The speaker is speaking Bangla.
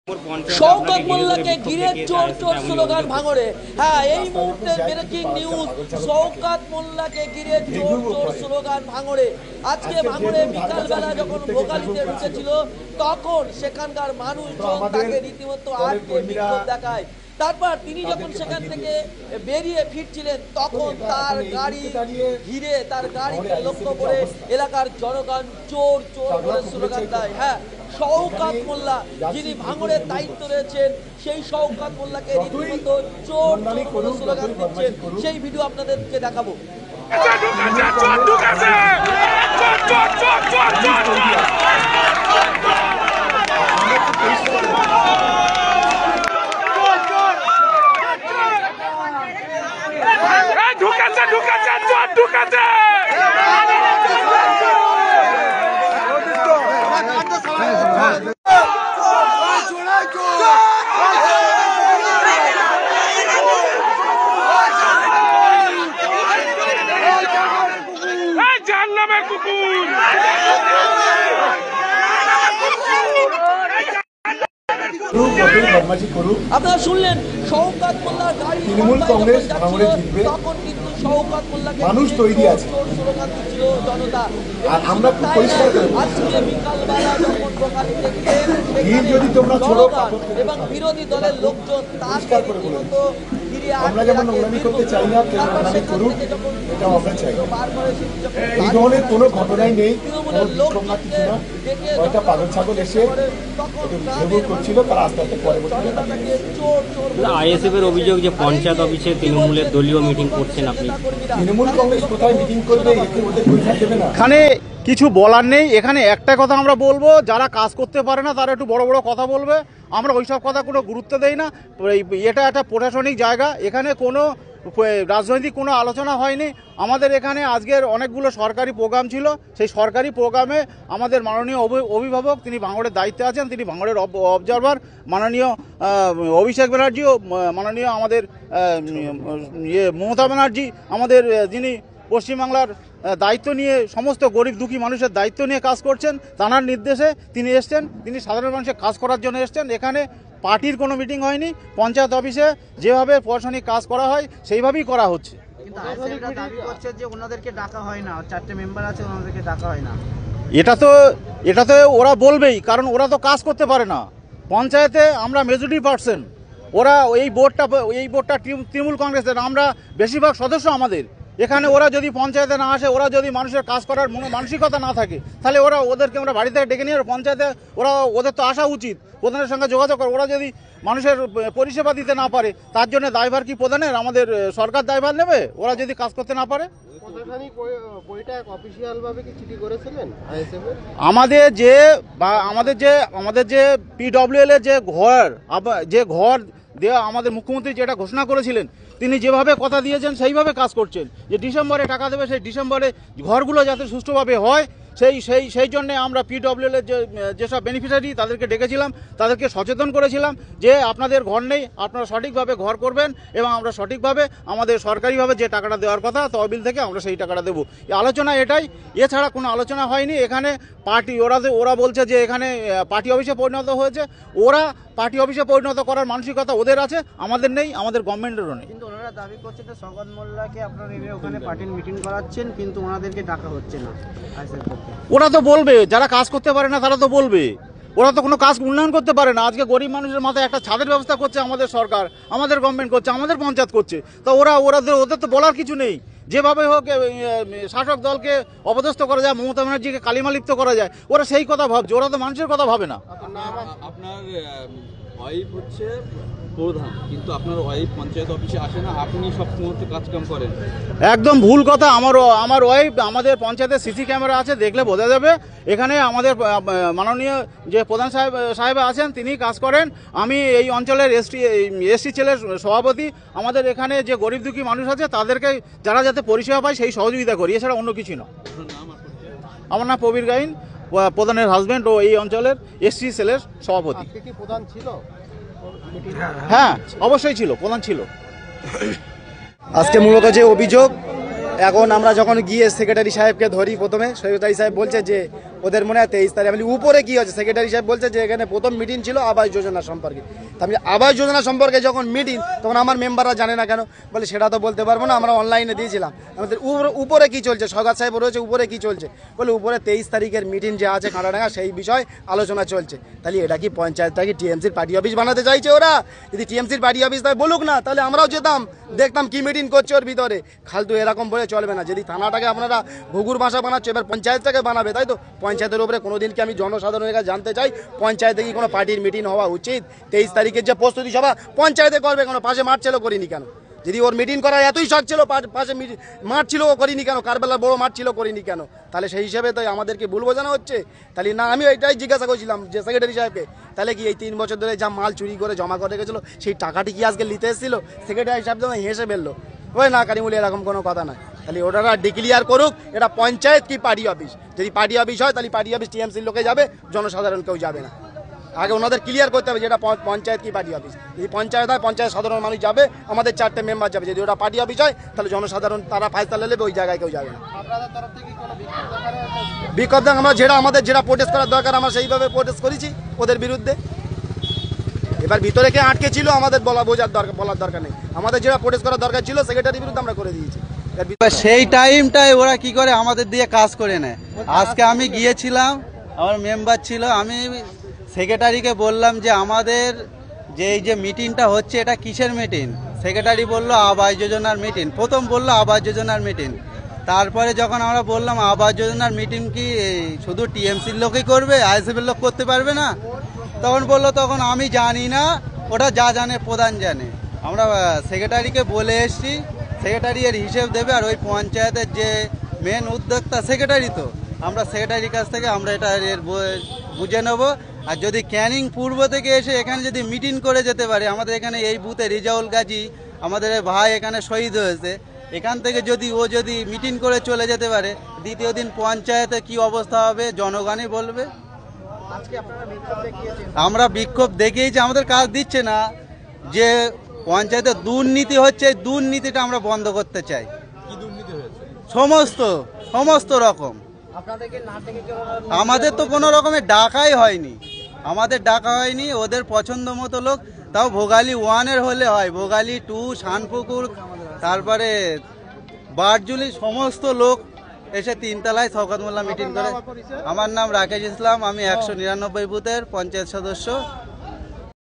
শওকত মোল্লাকে ঘিরে চোর চোর স্লোগান ভাঙড়ে। হ্যাঁ, এই মুহূর্তে ব্রেকিং নিউজ, শওকত মোল্লাকে ঘিরে চোর চোর স্লোগান ভাঙড়ে। আজকে ভাঙড়ে বিকালবেলা যখন ভোগালিতে ঢুকেছিল তখন সেখানকার মানুষজন তাকে রীতিমতো আটকে বিক্ষোভ দেখায়। তারপর তিনি যখন সেখান থেকে বেরিয়ে ফিরছিলেন তখন তার গাড়ি ঘিরে, তার গাড়িকে লক্ষ্য করে এলাকার জনগণ চোর চোর করে স্লোগান দেয়। হ্যাঁ, শওকত মোল্লা যিনি ভাঙড়ের দায়িত্ব রয়েছেন, সেই শওকত মোল্লাকে রীতিমতো চোর চোর করে স্লোগান দিচ্ছেন। সেই ভিডিও আপনাদেরকে দেখাবো। আপনারা শুনলেন শওকত মোল্লার গাড়ি তৃণমূল কংগ্রেস তখন কিন্তু শওকত মোল্লাকে মানুষ তৈরি আছে স্লোগান দিচ্ছিল জনতা। আর আমরা পরিষ্কার করে আজকে বিকালবেলা যখন ভোগালিতে গেলেন যদি তোমরা ছোড়ো এবং বিরোধী দলের লোকজন তাকে রীতিমতো আমরা যেমন নোংরামি করতে চাই না, কেউ নোংরামি করুক, এটাও আমরা চাই। এই ধরনের কোনো ঘটনাই নেই, কয়েকটা পাগল ছাগল এসে ভেবু করছিল, তারা আস্তে আস্তে পরবর্তীতে আইএসএফ এর অভিযোগ যে পঞ্চায়েত অফিসে তৃণমূলের দলীয় মিটিং করছেন আপনি। তৃণমূল কংগ্রেস কোথায় মিটিং করবে, এতে ওদের পরীক্ষা দেবে না। এখানে কিছু বলার নেই। এখানে একটা কথা আমরা বলবো, যারা কাজ করতে পারে না তারা একটু বড় বড় কথা বলবে, আমরা ওইসব কথা কোনো গুরুত্ব দেই না। এটা একটা প্রশাসনিক জায়গা, এখানে কোনো রাজনৈতিক কোনো আলোচনা হয়নি। আমাদের এখানে আজকের অনেকগুলো সরকারি প্রোগ্রাম ছিল, সেই সরকারি প্রোগ্রামে আমাদের মাননীয় অভিভাবক, তিনি ভাঙড়ের দায়িত্বে আছেন, তিনি ভাঙড়ের অবজারভার মাননীয় অভিষেক ব্যানার্জি ও মাননীয় আমাদের মমতা ব্যানার্জি, আমাদের যিনি পশ্চিমবাংলার দায়িত্ব নিয়ে সমস্ত গরিব দুঃখী মানুষের দায়িত্ব নিয়ে কাজ করছেন, তাঁর নির্দেশে তিনি এসছেন, তিনি সাধারণ মানুষের কাজ করার জন্য এসছেন। এখানে পার্টির কোনো মিটিং হয়নি, পঞ্চায়েত অফিসে যেভাবে প্রশাসনিক কাজ করা হয় সেইভাবেই করা হচ্ছে। এটা তো ওরা বলবেই, কারণ ওরা তো কাজ করতে পারে না। পঞ্চায়েতে আমরা মেজরিটি পার্সেন্ট, ওরা এই বোর্ডটা তৃণমূল কংগ্রেসের, আমরা বেশিরভাগ সদস্য আমাদের এখানে। ওরা যদি পঞ্চায়েতে না আসে, ওরা যদি মানুষের কাজ করার মানসিকতা না থাকে, তাহলে ওদেরকে আমরা বাড়ি থেকে ডেকে নিয়ে পঞ্চায়েতে ওদের তো আসা উচিত, প্রধানের সঙ্গে যোগাযোগ করে। ওরা যদি মানুষের পরিষেবা দিতে না পারে, তার জন্য দায়ভার কি প্রধানের? আমাদের সরকার দায়ভার নেবে ওরা যদি কাজ করতে না পারে? আমাদের যে PWL এর যে ঘর দেওয়া, আমাদের মুখ্যমন্ত্রী যেটা ঘোষণা করেছিলেন, তিনি যেভাবে কথা দিয়েছেন সেইভাবে কাজ করছেন, যে ডিসেম্বরে টাকা দেবে, সেই ডিসেম্বরে ঘরগুলো যাতে সুষ্ঠুভাবে হয় সেই জন্যে আমরা PWL এর যেসব বেনিফিশিয়ারি তাদেরকে ডেকেছিলাম, তাদেরকে সচেতন করেছিলাম যে আপনাদের ঘর নেই, আপনারা সঠিকভাবে ঘর করবেন এবং আমরা সঠিকভাবে আমাদের সরকারিভাবে যে টাকাটা দেওয়ার কথা তহবিল থেকে আমরা সেই টাকাটা দেবো। আলোচনা এটাই, এছাড়া কোনো আলোচনা হয়নি। এখানে পার্টি ওরা বলছে যে এখানে পার্টি অফিসে পরিণত হয়েছে, ওরা পার্টি অফিসে পরিণত করার মানসিকতা ওদের আছে, আমাদের নেই, আমাদের গভর্নমেন্টেরও নেই। কিন্তু ওনারা দাবি করছে যে শওকত মোল্লাকে আপনারা ওখানে পার্টির মিটিং করাচ্ছেন, কিন্তু ওনাদেরকে ডাকা হচ্ছে না। ওরা তো বলবে, যারা কাজ করতে পারে না তারা তো বলবে, ওরা তো কোনো কাজ উন্নয়ন করতে পারে না। আজকে গরিব মানুষের মাথায় একটা ছাদের ব্যবস্থা করছে আমাদের সরকার, আমাদের গভর্নমেন্ট করছে, আমাদের পঞ্চায়েত করছে, তো ওদের তো বলার কিছু নেই। যেভাবে হোক শাসক দলকে অপদস্থ করা যায়, মমতা ব্যানার্জিকে কালিমালিপ্ত করা যায়, ওরা সেই কথা ভাবছে, ওরা তো মানুষের কথা ভাবে না। আপনার ওয়াইফ হচ্ছে প্রধান, কিন্তু আপনার ওয়াইফ পঞ্চায়েত অফিসে আসে না, আপনি সব মুহূর্তে কাজকাম করেন। একদম ভুল কথা। আমার ওয়াইফ, আমাদের পঞ্চায়েতের সিসি ক্যামেরা আছে, দেখলে বোঝা যাবে। এখানে আমাদের মাননীয় যে প্রধান সাহেব আছেন, তিনি কাজ করেন। আমি এই অঞ্চলের এসটি ছেলের সভাপতি। আমাদের এখানে যে গরিব দুঃখী মানুষ আছে তাদেরকে যারা যাতে পরিষেবা পায় সেই সহযোগিতা করি, এছাড়া অন্য কিছু না। আমার নাম প্রবীর গাইন, প্রধানের হাজব্যান্ড ও এই অঞ্চলের এসটি সেলের সভাপতি। প্রধান ছিল? হ্যাঁ, অবশ্যই ছিল, প্রধান ছিল। আজকে মূলত যে অভিযোগ, এখন আমরা যখন গিয়ে সেক্রেটারি সাহেবকে ধরি, প্রথমে সেক্রেটারি সাহেব বলছে যে ওদের মনে হয় 23 তারিখ। আমি বলি, উপরে কি হচ্ছে? সেক্রেটারি সাহেব বলছে যে এখানে প্রথম মিটিং ছিল আবাস যোজনা সম্পর্কে। তা আমি আবাস যোজনা সম্পর্কে যখন মিটিং, তখন আমার মেম্বাররা জানে না কেন? বলে সেটা তো বলতে পারবো না, আমরা অনলাইনে দিয়েছিলাম। আমাদের উপরে কি চলছে? সরকার সাহেব রয়েছে, উপরে কি চলছে? বলে উপরে 23 তারিখের মিটিং যে আছে কাঁটাডাঙ্গা, সেই বিষয় আলোচনা চলছে। তাহলে এটা কি পঞ্চায়েতটাকে টিএমসির পার্টি অফিস বানাতে চাইছে ওরা? যদি টিএমসির পার্টি অফিস তাই বলুক না, তাহলে আমরাও যেতাম, দেখতাম কি মিটিং করছে ওর ভিতরে। খালতু এরকম বলে চলবে না। যদি থানাটাকে আপনারা ঘুঘুর ভাষা বানাচ্ছে, এবার পঞ্চায়েতটাকে বানাবে, তাই তো? পঞ্চায়েতের উপরে কোনোদিন কি আমি জনসাধারণের কাছে জানতে চাই পঞ্চায়েতে কি কোনো পার্টির মিটিং হওয়া উচিত? 23 তারিখের যে প্রস্তুতি সভা পঞ্চায়েতে করবে কেন? পাশে মাঠ ছিল, করিনি কেন? যদি ওর মিটিং করার এতই শখ ছিল, পাশে মাঠ ছিল, ও করিনি কেন? কারবেলার বড় মাঠ ছিল, করিনি কেন? তাহলে সেই হিসেবে তো আমাদেরকে ভুল বোঝানো হচ্ছে। তাহলে না, আমি এটাই জিজ্ঞাসা করছিলাম যে সেক্রেটারি সাহেবকে, তাহলে কি এই 3 বছর ধরে যা মাল চুরি করে জমা করে রেখেছিল, সেই টাকাটি কি আজকে নিতে এসেছিল? সেক্রেটারি সাহেব যখন হেসে ফেললো, ওই না কারিমুল, এরকম কোনো কথা নাই। তাহলে ওরা ডিক্লিয়ার করুক এটা পঞ্চায়েত কি পার্টি অফিস। যদি পার্টি অফিস হয় তাহলে পার্টি অফিস টিএমসির লোকে যাবে, জনসাধারণ কেউ যাবে না। আগে ওনাদের ক্লিয়ার করতে হবে যে এটা পঞ্চায়েত কি পার্টি অফিস। যদি পঞ্চায়েত হয়, পঞ্চায়েত সাধারণ মানুষ যাবে, আমাদের 4টে মেম্বার যাবে। যদি ওটা পার্টি অফিস হয়, তাহলে জনসাধারণ তারা ফায়সালা নেবে, ওই জায়গায় কেউ যাবে না। বিক্ষোভ আমরা আমাদের যেটা প্রোটেস্ট করার দরকার, আমরা সেইভাবে প্রোটেস্ট করেছি ওদের বিরুদ্ধে। এবার ভিতরে কে আটকে ছিল আমাদের বলার দরকার নেই। আমাদের যেটা প্রোটেস্ট করার দরকার ছিল সেক্রেটারির বিরুদ্ধে আমরা করে দিয়েছি। সেই টাইমটাই ওরা কি করে আমাদের দিয়ে কাজ করে নেয়। আজকে আমি গিয়েছিলাম, আমার মেম্বার ছিল, আমি সেক্রেটারিকে বললাম যে আমাদের যে এই যে মিটিংটা হচ্ছে এটা কিসের মিটিং? সেক্রেটারি বলল আবাস যোজনার মিটিং। প্রথম বলল আবাস যোজনার মিটিং। তারপরে যখন আমরা বললাম আবাস যোজনার মিটিং কি শুধু টিএমসির লোকই করবে, আইএসএফের লোক করতে পারবে না? তখন বললো তখন আমি জানি না, ওটা যা জানে প্রধান জানে। আমরা সেক্রেটারিকে বলে এসছি, সেক্রেটারি এর হিসেব দেবে। আর ওই পঞ্চায়েতের যে মেন উদ্যোক্তা সেক্রেটারি, তো আমরা সেক্রেটারির কাছ থেকে আমরা এটা এর বুঝে নেব। আর যদি ক্যানিং পূর্ব থেকে এসে এখানে যদি মিটিং করে যেতে পারে, আমাদের এখানে এই বুথে রিজাউল গাজী আমাদের ভাই এখানে শহীদ হয়েছে, এখান থেকে যদি ও যদি মিটিং করে চলে যেতে পারে, দ্বিতীয় দিন পঞ্চায়েতে কি অবস্থা হবে জনগণই বলবে। আমরা বিক্ষোভ দেখিয়েছি, আমাদের কাজ দিচ্ছে না। যে পঞ্চায়েতে দুর্নীতি হচ্ছে, এই দুর্নীতিটা আমরা বন্ধ করতে চাই। কি দুর্নীতি হয়েছে? সমস্ত রকম। আমাদের তো কোনো রকমের ডাকাই হয়নি, ওদের পছন্দ মতো লোক। তাও ভোগালী 1-এর হলে হয়, ভোগালী 2, শানপুকুর, তারপরে বারজুলি, সমস্ত লোক এসে 3 তলায় শওকত মোল্লা মিটিং করে। আমার নাম রাকেশ ইসলাম, আমি 199 বুথের পঞ্চায়েত সদস্য।